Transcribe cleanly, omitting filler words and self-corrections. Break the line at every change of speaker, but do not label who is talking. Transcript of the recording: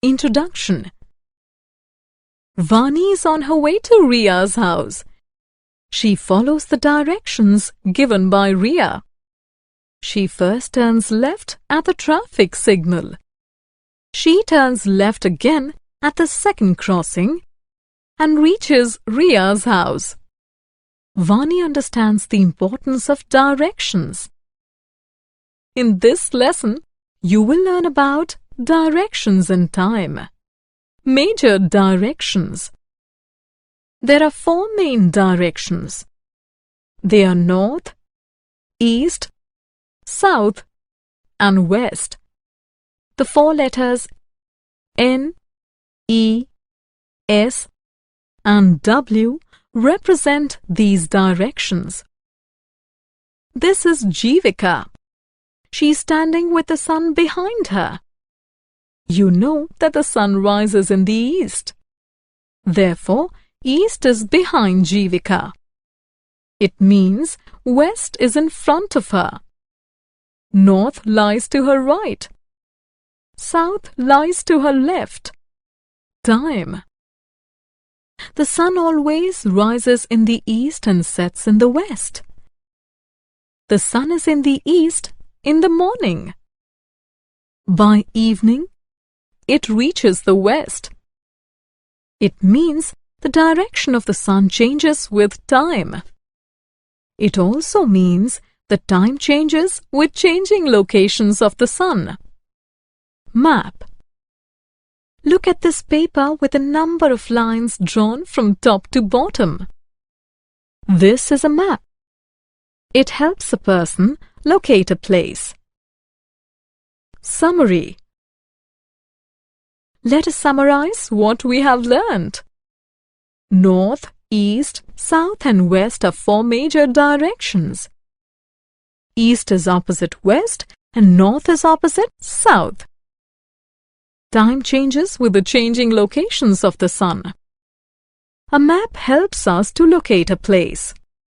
Introduction. Vani is on her way to Ria's house. She follows the directions given by Ria. She first turns left at the traffic signal. She turns left again at the second crossing and reaches Ria's house. Vani understands the importance of directions. In this lesson, you will learn about directions in time. Major directions. There are 4 main directions. They are north, east, south, and west. The 4 letters N, E, S, and W represent these directions. This is Jivika. She is standing with the sun behind her. You know that the sun rises in the east. Therefore, east is behind Jivika. It means west is in front of her. North lies to her right. South lies to her left. Time. The sun always rises in the east and sets in the west. The sun is in the east in the morning. By evening, it reaches the west. It means the direction of the sun changes with time. It also means that time changes with changing locations of the sun. Map. Look at this paper with a number of lines drawn from top to bottom. This is a map. It helps a person locate a place. Summary. Let us summarize what we have learned. North, east, south and west are 4 major directions. East is opposite west and north is opposite south. Time changes with the changing locations of the sun. A map helps us to locate a place.